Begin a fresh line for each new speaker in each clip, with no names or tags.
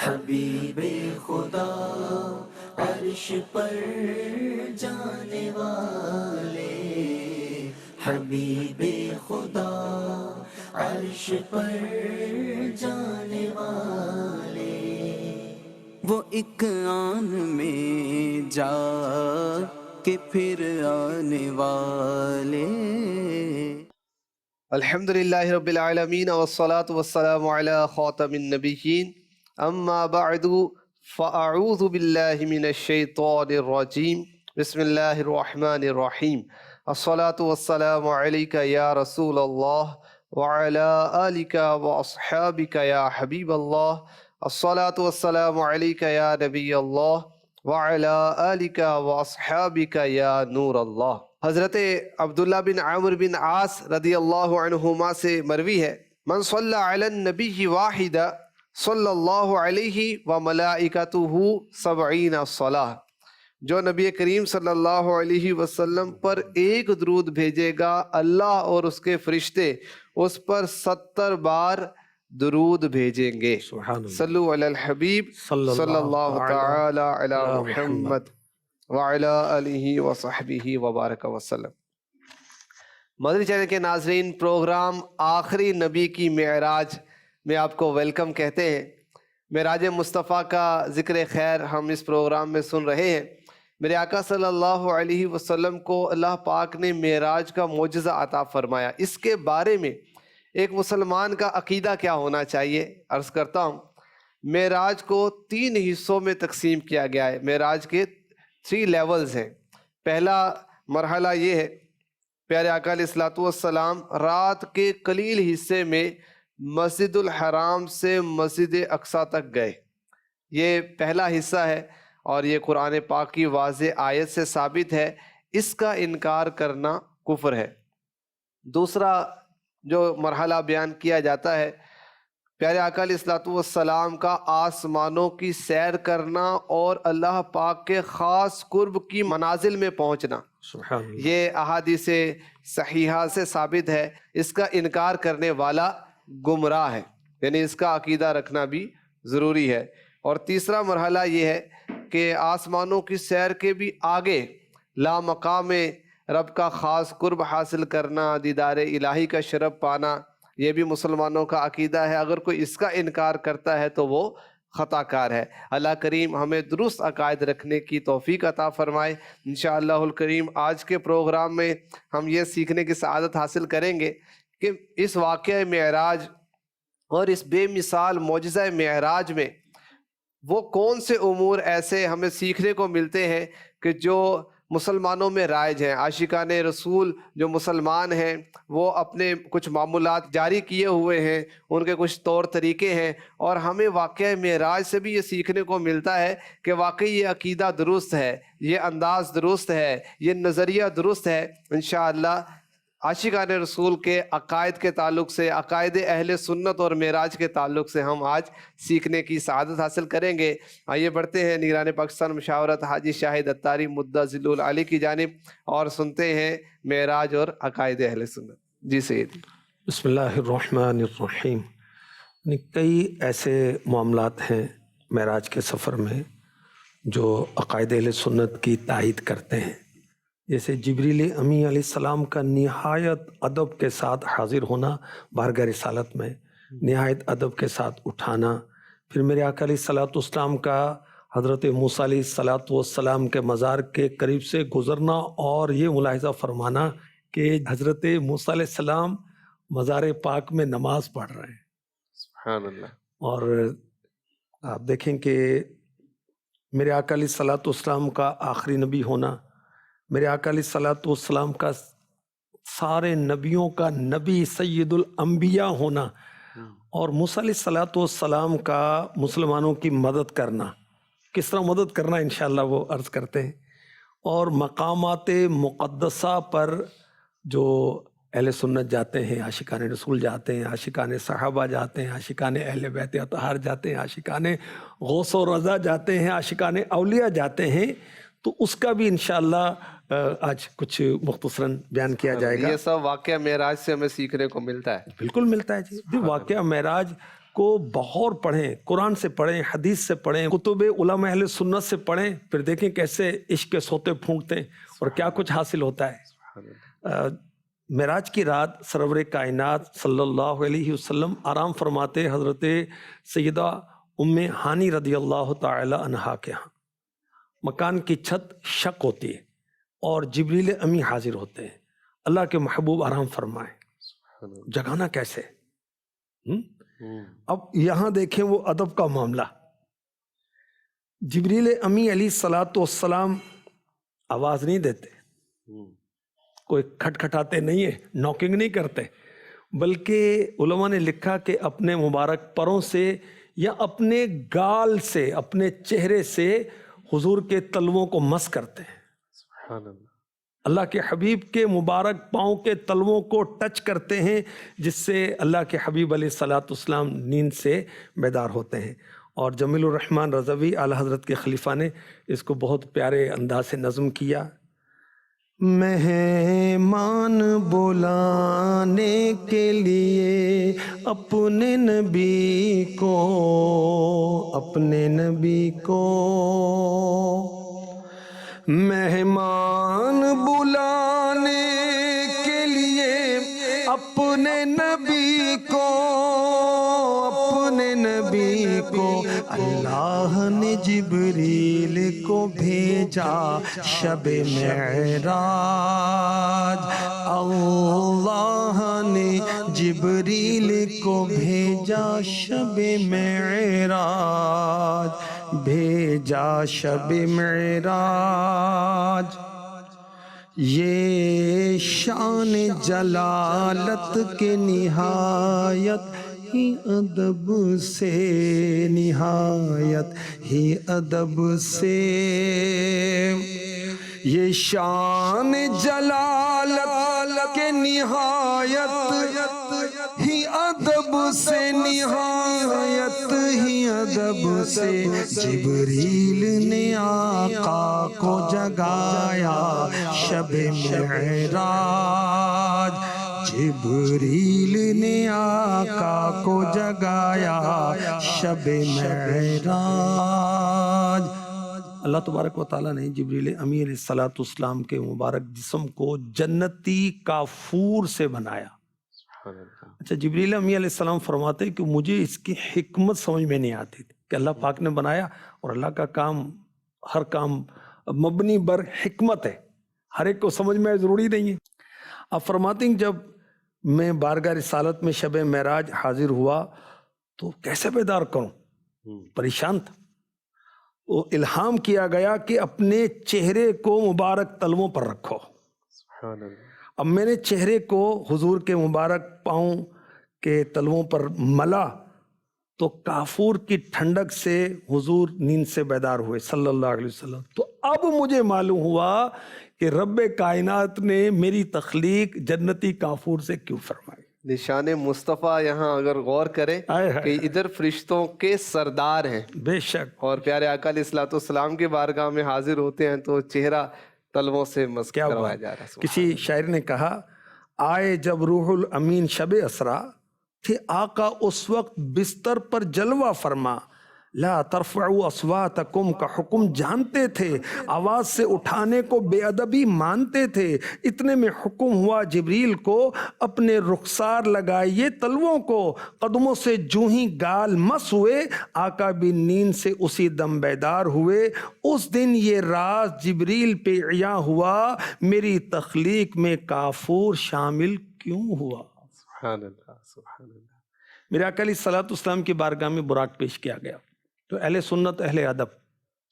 حبیب خدا عرش پر جانے والے، حبیب خدا عرش پر جانے والے، وہ ایک آن میں جا کے پھر آنے والے۔
الحمدللہ رب العالمین والصلاة والسلام علی خاتم النبیین، اما بعد فاعوذ باللہ من الشیطان الرجیم، بسم اللہ الرحمن الرحیم۔ الصلاة والسلام علیک یا رسول اللہ وعلی آلک واصحابک یا حبیب اللہ، الصلاة والسلام علیک یا نبی اللہ وعلی آلک واصحابک یا نور اللہ۔ حضرت عبداللہ بن عمرو بن عاص رضی اللہ عنہما سے مروی ہے، من صلی علی النبی واحدہ صلی اللہ علیہ وملائکتہ 70 صلاۃ، جو نبی کریم صلی اللہ علیہ وسلم پر ایک درود بھیجے گا، اللہ اور اس کے فرشتے اس پر 70 بار درود بھیجیں گے۔ صلو علی الحبیب صلی اللہ تعالی علی محمد وعلی آلہ وصحبہ وبارک وسلم۔ مدنی چینل کے ناظرین، پروگرام آخری نبی کی معراج میں آپ کو ویلکم کہتے ہیں۔ معراج مصطفیٰ کا ذکر خیر ہم اس پروگرام میں سن رہے ہیں۔ میرے آقا صلی اللہ علیہ وسلم کو اللہ پاک نے معراج کا معجزہ عطا فرمایا۔ اس کے بارے میں ایک مسلمان کا عقیدہ کیا ہونا چاہیے، عرض کرتا ہوں۔ معراج کو 3 حصوں میں تقسیم کیا گیا ہے۔ معراج کے 3 لیولز ہیں۔ پہلا مرحلہ یہ ہے، پیارے آقا علیہ الصلوۃ والسلام رات کے قلیل حصے میں مسجد الحرام سے مسجد اقصیٰ تک گئے۔ یہ پہلا حصہ ہے اور یہ قرآن پاک کی واضح آیت سے ثابت ہے، اس کا انکار کرنا کفر ہے۔ دوسرا جو مرحلہ بیان کیا جاتا ہے، پیارے آقا علیہ الصلوۃ والسلام کا آسمانوں کی سیر کرنا اور اللہ پاک کے خاص قرب کی منازل میں پہنچنا، یہ احادیث صحیحہ سے ثابت ہے۔ اس کا انکار کرنے والا گمراہ ہے، یعنی اس کا عقیدہ رکھنا بھی ضروری ہے۔ اور تیسرا مرحلہ یہ ہے کہ آسمانوں کی سیر کے بھی آگے لا مقام رب کا خاص قرب حاصل کرنا، دیدار الہی کا شرف پانا، یہ بھی مسلمانوں کا عقیدہ ہے۔ اگر کوئی اس کا انکار کرتا ہے تو وہ خطا کار ہے۔ اللہ کریم ہمیں درست عقائد رکھنے کی توفیق عطا فرمائے۔ انشاءاللہ الکریم آج کے پروگرام میں ہم یہ سیکھنے کی سعادت حاصل کریں گے کہ اس واقعہ معراج اور اس بے مثال معجزہ معراج میں وہ کون سے امور ایسے ہمیں سیکھنے کو ملتے ہیں کہ جو مسلمانوں میں رائج ہیں۔ عاشقان رسول جو مسلمان ہیں وہ اپنے کچھ معمولات جاری کیے ہوئے ہیں، ان کے کچھ طور طریقے ہیں، اور ہمیں واقعہ معراج سے بھی یہ سیکھنے کو ملتا ہے کہ واقعی یہ عقیدہ درست ہے، یہ انداز درست ہے، یہ نظریہ درست ہے۔ انشاءاللہ عاشقان رسول کے عقائد کے تعلق سے، عقائد اہل سنت اور معراج کے تعلق سے ہم آج سیکھنے کی سعادت حاصل کریں گے۔ آئیے بڑھتے ہیں نگران پاکستان مشاورت حاجی شاہد اتاری مدہ ذل العالی کی جانب اور سنتے ہیں معراج اور عقائد اہل سنت۔ جی سیدی۔
بسم اللہ الرحمن الرحیم۔ کئی ایسے معاملات ہیں معراج کے سفر میں جو عقائد اہل سنت کی تائید کرتے ہیں، جیسے جبریل امی علیہ السلام کا نہایت ادب کے ساتھ حاضر ہونا بارگاہ رسالت میں، نہایت ادب کے ساتھ اٹھانا، پھر میرے آقا علیہ الصلوۃ والسلام کا حضرت موسیٰ علیہ الصلوۃ والسلام کے مزار کے قریب سے گزرنا اور یہ ملاحظہ فرمانا کہ حضرت موسیٰ علیہ السلام مزار پاک میں نماز پڑھ رہے ہیں۔
سبحان اللہ۔
اور آپ دیکھیں کہ میرے آقا علیہ الصلوۃ والسلام کا آخری نبی ہونا، میرے آقا علیہ الصلوۃ والسلام کا سارے نبیوں کا نبی سید الانبیاء ہونا، اور موسیٰ علیہ الصلوۃ والسلام کا مسلمانوں کی مدد کرنا، کس طرح مدد کرنا انشاءاللہ وہ عرض کرتے ہیں۔ اور مقامات مقدسہ پر جو اہل سنت جاتے ہیں، عاشقان رسول جاتے ہیں، عاشقان صحابہ جاتے ہیں، عاشقان اہل بیت اطہار جاتے ہیں، عاشقان غوث و رضا جاتے ہیں، عاشقان اولیاء جاتے ہیں، تو اس کا بھی انشاءاللہ آج کچھ مختصراً بیان کیا جائے گا۔
یہ سب واقعہ معراج سے ہمیں سیکھنے کو ملتا ہے۔
بالکل ملتا ہے جی۔ واقعہ معراج کو بغور پڑھیں، قرآن سے پڑھیں، حدیث سے پڑھیں، کتب علماء اہل سنت سے پڑھیں، پھر دیکھیں کیسے عشق کے سوتے پھونکتے ہیں اور کیا کچھ حاصل ہوتا ہے۔ معراج کی رات سرور کائنات صلی اللہ علیہ وسلم آرام فرماتے حضرت سیدہ ام ہانی رضی اللہ تعالی عنہا کے ہاں۔ مکان کی چھت شق ہوتی ہے اور جبریل امی حاضر ہوتے ہیں۔ اللہ کے محبوب آرام فرمائیں، جگانا کیسے؟ اب یہاں دیکھیں وہ ادب کا معاملہ۔ جبریل امی علیہ الصلاۃ والسلام آواز نہیں دیتے، کوئی کھٹکھٹاتے نہیں ہیں، ناکنگ نہیں کرتے، بلکہ علماء نے لکھا کہ اپنے مبارک پروں سے یا اپنے گال سے، اپنے چہرے سے حضور کے تلووں کو مس کرتے ہیں۔
سبحان اللہ۔
اللہ کے حبیب کے مبارک پاؤں کے تلووں کو ٹچ کرتے ہیں، جس سے اللہ کے حبیب علیہ الصلاۃ والسلام نیند سے بیدار ہوتے ہیں۔ اور جمیل الرحمن رضوی اعلیٰ حضرت کے خلیفہ نے اس کو بہت پیارے انداز سے نظم کیا۔ مہمان بلانے کے لیے اپنے نبی کو، اپنے نبی کو، مہمان بلانے کے لیے اپنے نبی کو، اپنے نبی کو اللہ نے جبریل کو بھیجا شب معراج، اللہ نے جبریل کو بھیجا شب معراج، بھیجا شب معراج۔ یہ شان جلالت کے نہایت ہی ادب سے، نہایت ہی ادب سے، یہ شان جلالت کے نہایت ہی ادب سے، نہایت ہی ادب سے، جبریل نے آقا کو جگایا شب معراج، جبریل نے آقا کو جگایا شب معراج۔ اللہ تبارک و تعالیٰ نے جبریل امی علیہ الصلاۃ والسلام کے مبارک جسم کو جنتی کافور سے بنایا۔ اچھا، جبریل امی علیہ السلام فرماتے ہیں کہ مجھے اس کی حکمت سمجھ میں نہیں آتی تھی کہ اللہ پاک نے بنایا، اور اللہ کا کام، ہر کام مبنی بر حکمت ہے، ہر ایک کو سمجھ میں ضروری نہیں ہے۔ اب فرماتے ہیں جب میں بارگاہ رسالت میں شب معراج حاضر ہوا تو کیسے بیدار کروں، پریشان تھا۔ وہ الہام کیا گیا کہ اپنے چہرے کو مبارک تلووں پر رکھو۔
سبحان اللہ۔
اب میں نے چہرے کو حضور کے مبارک پاؤں کے تلووں پر ملا تو کافور کی ٹھنڈک سے حضور نیند سے بیدار ہوئے صلی اللہ علیہ وسلم۔ تو اب مجھے معلوم ہوا کہ رب کائنات نے میری تخلیق جنتی کافور سے کیوں فرمائی۔
نشان مصطفیٰ یہاں اگر غور کریں کہ ادھر فرشتوں کے سردار ہیں،
بے شک،
اور پیارے آقا علیہ الصلوۃ والسلام کے بارگاہ میں حاضر ہوتے ہیں تو چہرہ تلووں سے مسح کروایا جا رہا ہے۔
کسی شاعر نے کہا، آئے جب روح الامین شب اسرا، تھے آقا اس وقت بستر پر جلوہ فرما، لا ترفعوا اصواتکم کا حکم جانتے تھے، آواز سے اٹھانے کو بے ادبی مانتے تھے۔ اتنے میں حکم ہوا جبریل کو، اپنے رخسار لگائیے تلووں کو، قدموں سے جو ہی گال مس ہوئے، آقا بھی نیند سے اسی دم بیدار ہوئے۔ اس دن یہ راز جبریل پہ عیاں ہوا، میری تخلیق میں کافور شامل کیوں ہوا۔
سبحان اللہ، سبحان اللہ۔
میرے آقا علیہ الصلوۃ والسلام کی بارگاہ میں براق پیش کیا گیا تو اہل سنت اہل ادب،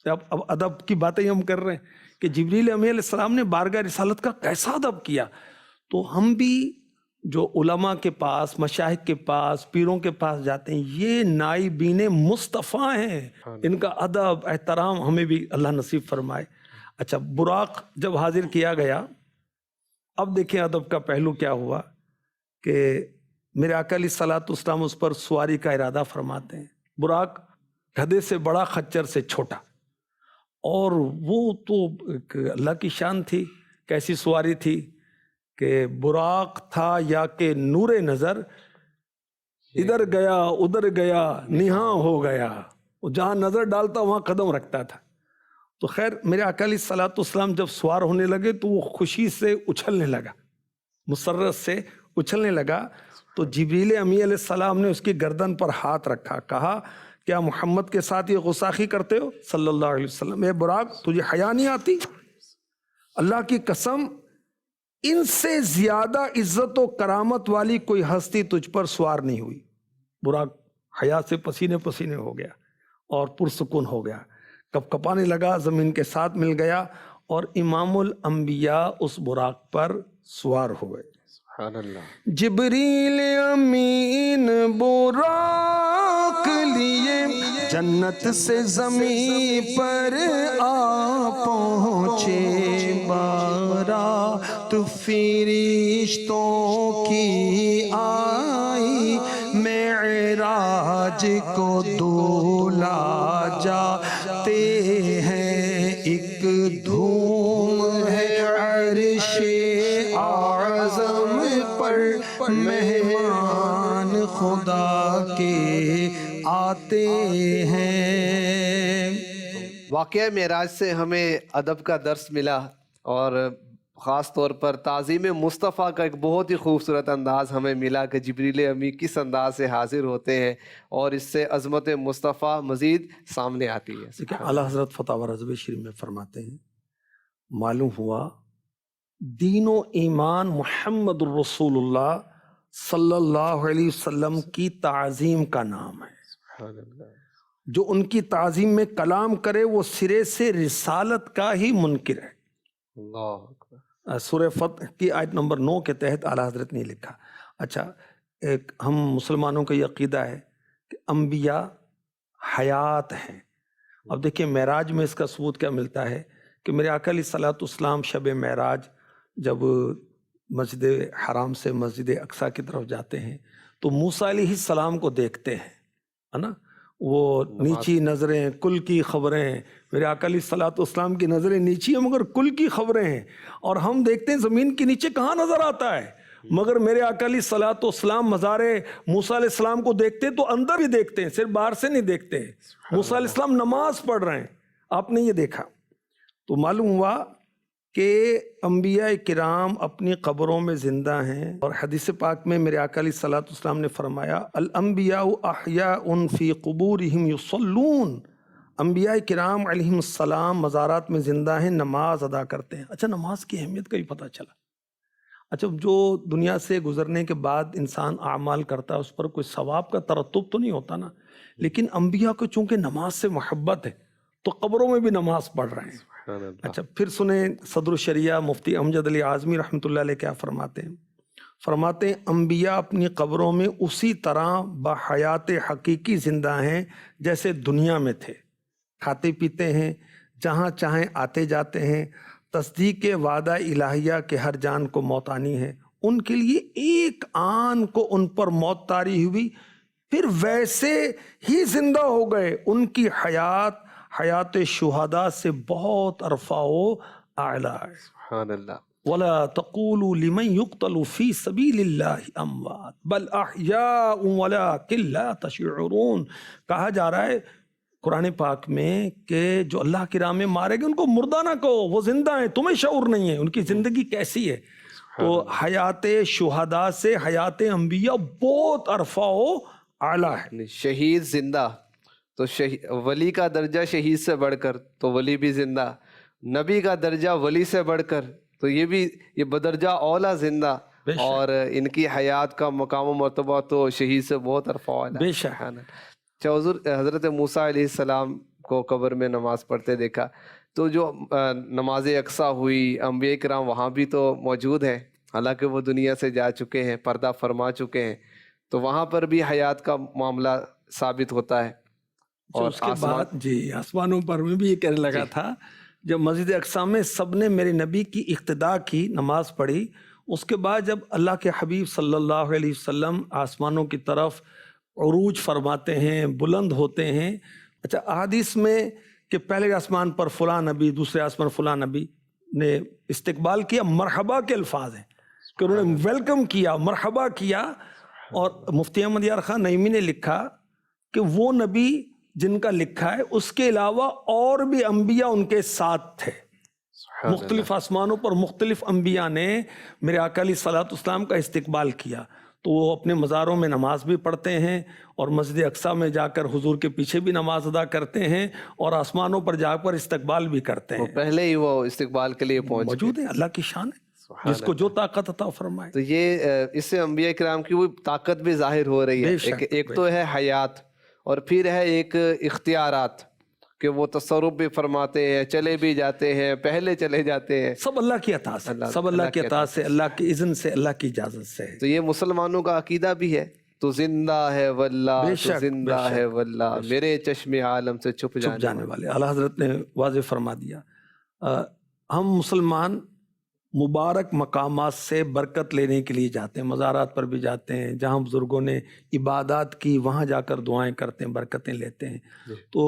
اب ادب کی باتیں ہم کر رہے ہیں کہ جبریل امین علیہ السلام نے بارگاہ رسالت کا کیسا ادب کیا، تو ہم بھی جو علماء کے پاس، مشائخ کے پاس، پیروں کے پاس جاتے ہیں، یہ نائبین مصطفیٰ ہیں، ان کا ادب احترام ہمیں بھی اللہ نصیب فرمائے۔ اچھا، براق جب حاضر کیا گیا، اب دیکھیں ادب کا پہلو کیا ہوا کہ میرے آقا علیہ الصلوۃ والسلام اس پر سواری کا ارادہ فرماتے ہیں۔ براق گدھے سے بڑا، خچر سے چھوٹا، اور وہ تو ایک اللہ کی شان تھی۔ کیسی سواری تھی کہ براق تھا یا کہ نور نظر، ادھر گیا ادھر گیا نہاں ہو گیا، وہ جہاں نظر ڈالتا وہاں قدم رکھتا تھا۔ تو خیر میرے آقا علیہ الصلوۃ والسلام جب سوار ہونے لگے تو وہ خوشی سے اچھلنے لگا، مسرت سے اچھلنے لگا۔ تو جبریل امی علیہ السلام نے اس کی گردن پر ہاتھ رکھا، کہا کیا محمد کے ساتھ یہ غصاخی کرتے ہو صلی اللہ علیہ وسلم؟ اے براق تجھے حیا نہیں آتی؟ اللہ کی قسم ان سے زیادہ عزت و کرامت والی کوئی ہستی تجھ پر سوار نہیں ہوئی۔ براق حیا سے پسینے پسینے ہو گیا اور پرسکون ہو گیا، کپ کپانے لگا، زمین کے ساتھ مل گیا، اور امام الانبیاء اس براق پر سوار ہوئے۔
سبحان اللہ۔
جبریل امین براق لیے جنت سے زمین پر آ پہنچے، بارات فرشتوں کی آئی، معراج کو دولا جاتے ہیں، ایک دھوم ہے عرش اعظم پر، مہمان خدا کے آتے ہیں۔
واقعہ معراج سے ہمیں ادب کا درس ملا، اور خاص طور پر تعظیم مصطفیٰ کا ایک بہت ہی خوبصورت انداز ہمیں ملا کہ جبریل امی کس انداز سے حاضر ہوتے ہیں، اور اس سے عظمت مصطفیٰ مزید سامنے آتی ہے۔
دیکھیں اعلیٰ حضرت فتح رضوی شریف میں فرماتے ہیں، معلوم ہوا دین و ایمان محمد الرسول اللہ صلی اللہ علیہ وسلم کی تعظیم کا نام ہے۔
سبحان اللہ۔
جو ان کی تعظیم میں کلام کرے وہ سرے سے رسالت کا ہی منکر ہے۔
اللہ اکبر۔
سورہ فتح کی آیت نمبر 9 کے تحت اعلیٰ حضرت نے لکھا۔ اچھا، ایک ہم مسلمانوں کا یہ عقیدہ ہے کہ انبیاء حیات ہیں۔ اب دیکھیں معراج میں اس کا ثبوت کیا ملتا ہے کہ میرے آقا علیہ الصلوۃ والسلام شب معراج جب مسجد حرام سے مسجد اقصیٰ کی طرف جاتے ہیں تو موسیٰ علیہ السلام کو دیکھتے ہیں، ہے نا، وہ نیچی نظریں، کل کی خبریں، میرے آقا علیہ الصلوۃ والسلام کی نظریں نیچی ہیں مگر کل کی خبریں ہیں، اور ہم دیکھتے ہیں زمین کے نیچے کہاں نظر آتا ہے، مگر میرے آقا علیہ الصلوۃ والسلام مزار موسیٰ علیہ السلام کو دیکھتے تو اندر بھی دیکھتے ہیں، صرف باہر سے نہیں دیکھتے ہیں۔ موسیٰ علیہ السلام نماز پڑھ رہے ہیں، آپ نے یہ دیکھا۔ تو معلوم ہوا کہ انبیاء کرام اپنی قبروں میں زندہ ہیں، اور حدیث پاک میں میرے آقا علیہ الصلوۃ والسلام نے فرمایا الانبیاء احیاء فی قبورہم یصلون، انبیاء کرام علیہم السلام مزارات میں زندہ ہیں، نماز ادا کرتے ہیں۔ اچھا، نماز کی اہمیت کا بھی پتہ چلا۔ اچھا، جو دنیا سے گزرنے کے بعد انسان اعمال کرتا ہے اس پر کوئی ثواب کا ترتب تو نہیں ہوتا نا، لیکن انبیاء کو چونکہ نماز سے محبت ہے تو قبروں میں بھی نماز پڑھ رہے ہیں۔ اچھا، پھر سنیں صدر الشریعہ مفتی امجد علی اعظمی رحمۃ اللہ علیہ کیا فرماتے ہیں۔ فرماتے ہیں انبیاء اپنی قبروں میں اسی طرح بحیات حقیقی زندہ ہیں جیسے دنیا میں تھے، کھاتے پیتے ہیں، جہاں چاہیں آتے جاتے ہیں، تصدیق وعدہ الہیہ کے ہر جان کو موت آنی ہے، ان کے لیے ایک آن کو ان پر موت طاری ہوئی پھر ویسے ہی زندہ ہو گئے، ان کی حیات شہداء سے بہت ارفع و اعلیٰ ہے۔
سبحان اللہ۔
وَلَا تَقُولُوا لِمَنْ يُقْتَلُ فِي سَبِيلِ اللَّهِ أَمْوَاتٌ بَلْ أَحْيَاءٌ وَلَكِنْ لَا تَشْعُرُونَ، کہا جا رہا ہے قرآن پاک میں کہ جو اللہ کی راہ میں مارے گئے ان کو مردہ نہ کہو، وہ زندہ ہیں، تمہیں شعور نہیں ہے ان کی زندگی کیسی ہے۔ تو حیات شہداء سے حیات انبیاء بہت ارفع و اعلیٰ ہے۔
شہید زندہ تو ولی کا درجہ شہید سے بڑھ کر تو ولی بھی زندہ، نبی کا درجہ ولی سے بڑھ کر تو یہ بدرجہ اولا زندہ، اور ان کی حیات کا مقام و مرتبہ تو شہید سے بہت ارفع و اعلیٰ۔
بے شک۔
حضور حضرت موسیٰ علیہ السلام کو قبر میں نماز پڑھتے دیکھا، تو جو نماز اقصیٰ ہوئی، انبیاء کرام وہاں بھی تو موجود ہیں، حالانکہ وہ دنیا سے جا چکے ہیں، پردہ فرما چکے ہیں، تو وہاں پر بھی حیات کا معاملہ ثابت ہوتا ہے۔ اور
اس کے بعد آسمانوں پر میں بھی یہ کہنے لگا تھا، جب مسجد اقصیٰ میں سب نے میرے نبی کی اقتداء کی، نماز پڑھی، اس کے بعد جب اللہ کے حبیب صلی اللہ علیہ وسلم آسمانوں کی طرف عروج فرماتے ہیں، بلند ہوتے ہیں۔ اچھا، احادیث میں کہ پہلے آسمان پر فلاں نبی، دوسرے آسمان فلاں نبی نے استقبال کیا، مرحبا کے الفاظ ہیں کہ انہوں نے ویلکم کیا، مرحبا کیا، اور مفتی احمد یار خان نعیمی نے لکھا کہ وہ نبی جن کا لکھا ہے اس کے علاوہ اور بھی انبیاء ان کے ساتھ تھے، مختلف آسمانوں پر مختلف انبیاء نے میرے آقا علیہ الصلوۃ والسلام کا استقبال کیا، تو وہ اپنے مزاروں میں نماز بھی پڑھتے ہیں اور مسجد اقصیٰ میں جا کر حضور کے پیچھے بھی نماز ادا کرتے ہیں اور آسمانوں پر جا کر استقبال بھی کرتے ہیں،
پہلے ہی وہ استقبال کے لیے پہنچ
موجود ہیں۔ اللہ کی شان ہے جس کو جو طاقت عطا فرمائے۔
تو یہ اس سے انبیاء کرام کی وہ طاقت بھی ظاہر ہو رہی ہے، ایک تو ہے حیات اور پھر ہے ایک اختیارات کہ وہ تصرف بھی فرماتے ہیں، چلے بھی جاتے ہیں، پہلے چلے جاتے ہیں،
سب اللہ کی عطا سے، سب اللہ کی عطا سے، اللہ کی اذن سے، اللہ کی اجازت سے۔
تو یہ مسلمانوں کا عقیدہ بھی ہے، تو زندہ ہے واللہ، تو زندہ ہے واللہ، میرے چشم عالم سے چھپ جانے
والے۔ اعلیٰ حضرت نے واضح فرما دیا، ہم مسلمان مبارک مقامات سے برکت لینے کے لیے جاتے ہیں، مزارات پر بھی جاتے ہیں، جہاں بزرگوں نے عبادات کی وہاں جا کر دعائیں کرتے ہیں، برکتیں لیتے ہیں۔ تو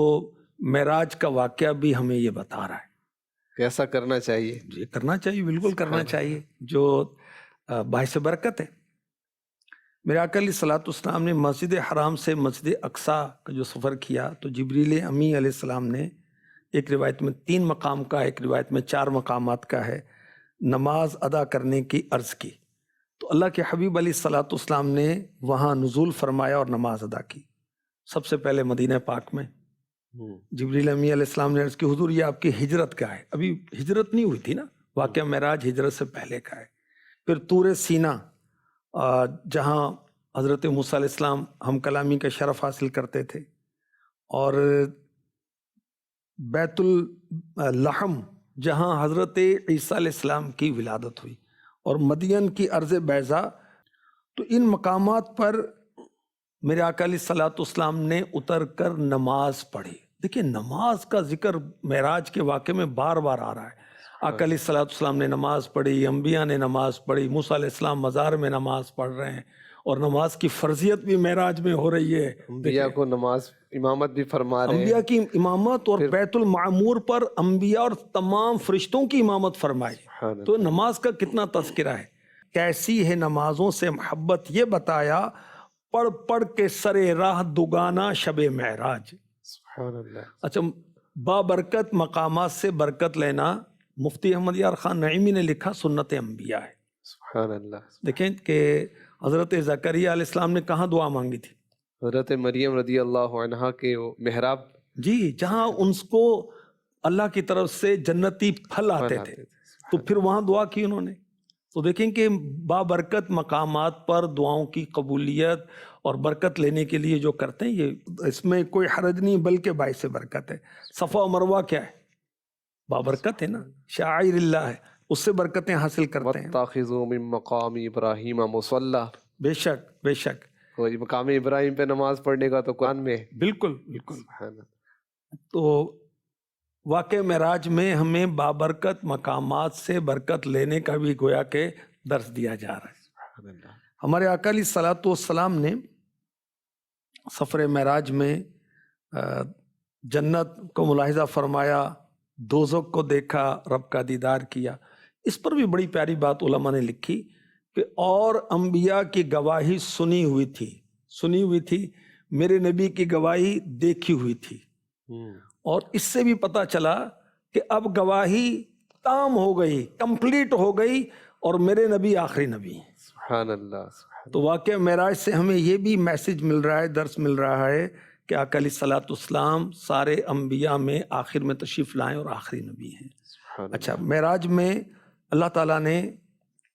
معراج کا واقعہ بھی ہمیں یہ بتا رہا ہے
کہ ایسا کرنا چاہیے،
یہ کرنا چاہیے، بالکل کرنا چاہیے، جو باعث برکت ہے۔ میرے آقا علیہ الصلوۃ والسلام نے مسجد حرام سے مسجد اقصیٰ کا جو سفر کیا تو جبریل امی علیہ السلام نے، ایک روایت میں 3 مقام کا، ایک روایت میں 4 مقامات کا ہے، نماز ادا کرنے کی عرض کی، تو اللہ کے حبیب علیہ الصلوۃ والسلام نے وہاں نزول فرمایا اور نماز ادا کی۔ سب سے پہلے مدینہ پاک میں جبریل امی علیہ السلام نے عرض کی، حضور یہ آپ کی ہجرت کا ہے، ابھی ہجرت نہیں ہوئی تھی نا، واقعہ معراج ہجرت سے پہلے کا ہے۔ پھر طور سینا، جہاں حضرت موسیٰ علیہ السلام ہم کلامی کا شرف حاصل کرتے تھے، اور بیت اللحم جہاں حضرت عیسیٰ علیہ السلام کی ولادت ہوئی، اور مدین کی ارض بیضاء۔ تو ان مقامات پر میرے آقا علیہ الصلوۃ والسلام نے اتر کر نماز پڑھی۔ دیکھیں نماز کا ذکر معراج کے واقعے میں بار بار آ رہا ہے۔ آقا علیہ الصلوۃ والسلام نے نماز پڑھی، انبیاء نے نماز پڑھی، موسیٰ علیہ السلام مزار میں نماز پڑھ رہے ہیں، اور نماز کی فرضیت بھی معراج میں ہو رہی ہے۔
انبیاء کو نماز امامت بھی فرما رہے ہیں،
انبیاء کی امامت، اور بیت المعمور پر انبیاء اور تمام فرشتوں کی امامت فرمائی۔ تو نماز کا کتنا تذکرہ ہے، کیسی ہے نمازوں سے محبت یہ بتایا، پڑھ پڑھ کے سرے راہ دگانا شب معراج۔
سبحان اللہ۔
اچھا، بابرکت مقامات سے برکت لینا، مفتی احمد یار خان نعیمی نے لکھا سنت انبیاء ہے۔
سبحان اللہ۔
دیکھیں کہ حضرت زکریا علیہ السلام نے کہاں دعا مانگی تھی؟
حضرت مریم رضی اللہ عنہا کے وہ محراب،
جی، جہاں ان کو اللہ کی طرف سے جنتی پھل آتے تھے، تو پھر وہاں دعا کی انہوں نے۔ تو دیکھیں کہ بابرکت مقامات پر دعاؤں کی قبولیت اور برکت لینے کے لیے جو کرتے ہیں، یہ اس میں کوئی حرج نہیں بلکہ باعث برکت ہے۔ صفا و مروہ کیا ہے؟ بابرکت ہے نا، شعائر اللہ ہے، اس سے برکتیں حاصل کرتے ہیں۔
وَاتَّخِذُوا مِن مَقَامِ إِبْرَاهِيمَ مُصَلَّى،
بے شک بے شک،
کوئی مقام ابراہیم پہ نماز پڑھنے کا تو قرآن میں ہے۔
بالکل بالکل۔
سبحان اللہ۔
تو واقع معراج میں ہمیں بابرکت مقامات سے برکت لینے کا بھی گویا کہ درس دیا جا رہا ہے۔
سبحان اللہ۔
ہمارے آقا علیہ الصلوۃ والسلام نے سفر معراج میں جنت کو ملاحظہ فرمایا، دوزخ کو دیکھا، رب کا دیدار کیا۔ اس پر بھی بڑی پیاری بات علماء نے لکھی کہ اور انبیاء کی گواہی سنی ہوئی تھی، میرے نبی کی گواہی دیکھی ہوئی تھی، اور اس سے بھی پتہ چلا کہ اب گواہی تام ہو گئی، کمپلیٹ ہو گئی، اور میرے نبی آخری نبی ہیں۔
سبحان اللہ۔
تو واقعہ معراج سے ہمیں یہ بھی میسج مل رہا ہے، درس مل رہا ہے کہ آقا علیہ الصلوۃ والسلام سارے انبیاء میں آخر میں تشریف لائیں اور آخری نبی ہیں۔ اچھا، معراج میں اللہ تعالیٰ نے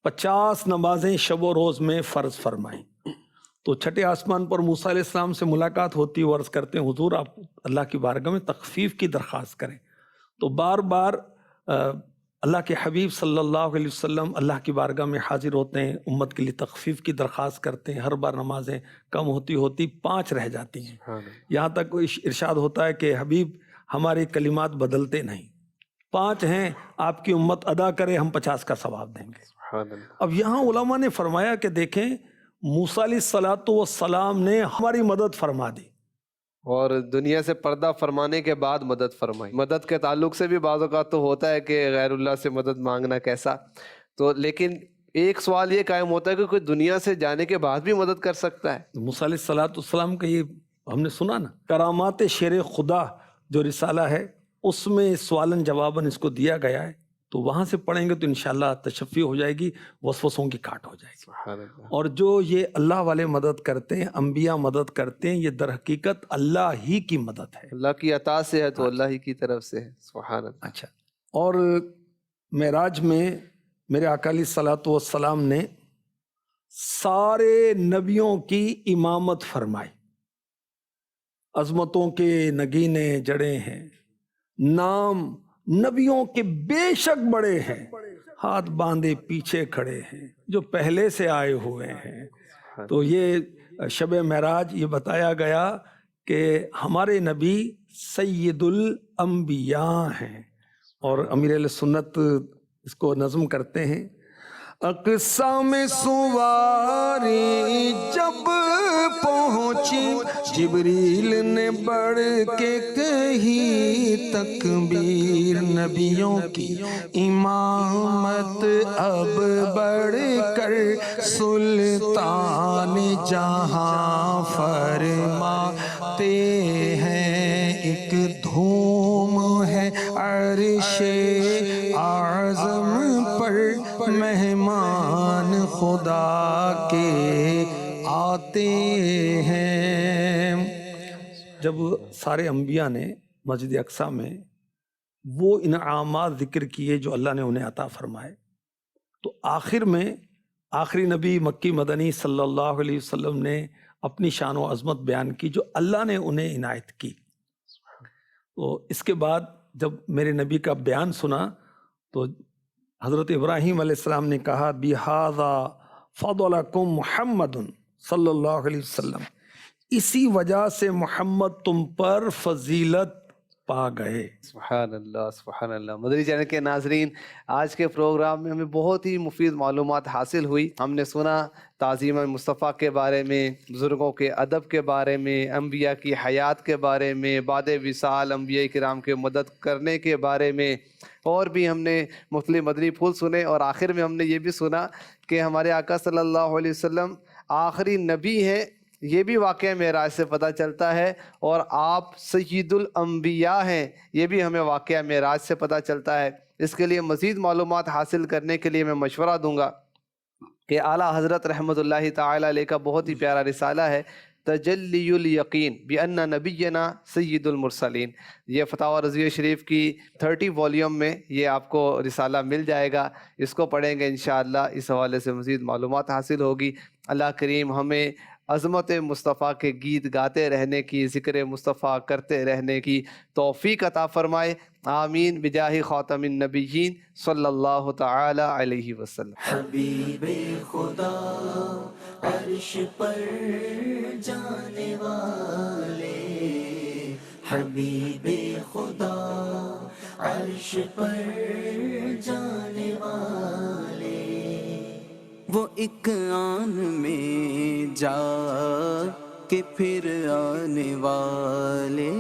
50 نمازیں شب و روز میں فرض فرمائیں۔ تو چھٹے آسمان پر موسیٰ علیہ السلام سے ملاقات ہوتی ہے، عرض کرتے ہیں حضور آپ اللہ کی بارگاہ میں تخفیف کی درخواست کریں۔ تو بار بار اللہ کے حبیب صلی اللہ علیہ وسلم اللہ کی بارگاہ میں حاضر ہوتے ہیں، امت کے لیے تخفیف کی درخواست کرتے ہیں۔ ہر بار نمازیں کم ہوتی 5 رہ جاتی ہیں، یہاں تک ارشاد ہوتا ہے کہ حبیب ہمارے کلمات بدلتے نہیں، 5 ہیں، آپ کی امت ادا کرے، ہم 50 کا ثواب دیں گے۔ اب یہاں علماء نے فرمایا کہ دیکھیں موسیٰ علیہ الصلوۃ والسلام نے ہماری مدد فرما دی،
اور دنیا سے پردہ فرمانے کے بعد مدد فرمائی۔ مدد کے تعلق سے بھی بعض اوقات تو ہوتا ہے کہ غیر اللہ سے مدد مانگنا کیسا، تو لیکن ایک سوال یہ قائم ہوتا ہے کہ کوئی دنیا سے جانے کے بعد بھی مدد کر سکتا ہے؟
موسیٰ علیہ السلام کا یہ ہم نے سنا نا، کرامات شیر خدا جو رسالہ ہے اس میں سوالن جواباً اس کو دیا گیا ہے، تو وہاں سے پڑھیں گے تو انشاءاللہ تشفی ہو جائے گی، وسوسوں کی کاٹ ہو جائے گی۔
سبحان اللہ۔
اور جو یہ اللہ والے مدد کرتے ہیں، انبیاء مدد کرتے ہیں، یہ در حقیقت اللہ ہی کی مدد ہے۔
اللہ کی عطا سے ہے تو اللہ ہی کی طرف سے ہے۔ سبحان اللہ۔
اچھا، اور معراج میں میرے آقا علیہ الصلوۃ والسلام نے سارے نبیوں کی امامت فرمائی، عظمتوں کے نگینے جڑے ہیں، نام نبیوں کے بے شک بڑے ہیں، ہاتھ باندھے پیچھے کھڑے ہیں جو پہلے سے آئے ہوئے ہیں۔ تو یہ شب معراج یہ بتایا گیا کہ ہمارے نبی سید الانبیاء ہیں، اور امیر اہل سنت اس کو نظم کرتے ہیں، اقصی میں سواری جب پہنچی جبریل نے بڑھ کے کہی تکبیر، نبیوں کی امامت اب بڑھ کر سلطان جہاں فرماتے ہیں، ایک دھوم ہے عرش اعظم پر، مہمان خدا کے آتے ہیں۔ جب سارے انبیاء نے مسجد اقصی میں وہ انعامات ذکر کیے جو اللہ نے انہیں عطا فرمائے، تو آخر میں آخری نبی مکی مدنی صلی اللہ علیہ وسلم نے اپنی شان و عظمت بیان کی جو اللہ نے انہیں عنایت کی۔ تو اس کے بعد جب میرے نبی کا بیان سنا تو حضرت ابراہیم علیہ السلام نے کہا بِهَذَا فَضَلَكُمْ محمد صلی اللہ علیہ وسلم، اسی وجہ سے محمد تم پر فضیلت پا گئے۔
سبحان اللہ، سبحان اللہ۔ مدنی چینل کے ناظرین، آج کے پروگرام میں ہمیں بہت ہی مفید معلومات حاصل ہوئی۔ ہم نے سنا تعظیم مصطفیٰ کے بارے میں، بزرگوں کے ادب کے بارے میں، انبیاء کی حیات کے بارے میں، بعد وصال انبیاء کرام کے مدد کرنے کے بارے میں، اور بھی ہم نے مختلف مدنی پھول سنے، اور آخر میں ہم نے یہ بھی سنا کہ ہمارے آقا صلی اللہ علیہ وسلم آخری نبی ہیں، یہ بھی واقعہ معراج سے پتہ چلتا ہے، اور آپ سید الانبیاء ہیں، یہ بھی ہمیں واقعہ معراج سے پتہ چلتا ہے۔ اس کے لیے مزید معلومات حاصل کرنے کے لیے میں مشورہ دوں گا کہ اعلیٰ حضرت رحمۃ اللہ تعالیٰ علیہ کا بہت ہی پیارا رسالہ ہے تجلی الیقین بأن نبینا سید المرسلین، یہ فتاوی رضویہ شریف کی 30 والیوم میں یہ آپ کو رسالہ مل جائے گا۔ اس کو پڑھیں گے انشاءاللہ، اس حوالے سے مزید معلومات حاصل ہوگی۔ اللہ کریم ہمیں عظمت مصطفیٰ کے گیت گاتے رہنے کی، ذکر مصطفیٰ کرتے رہنے کی توفیق عطا فرمائے، آمین، بجاہ خاتم النبیین صلی اللہ تعالی علیہ وسلم۔
حبیب خدا عرش پر جانے والے، حبیب خدا عرش پر جانے والے، وہ ایک آن میں جا کے پھر آنے والے۔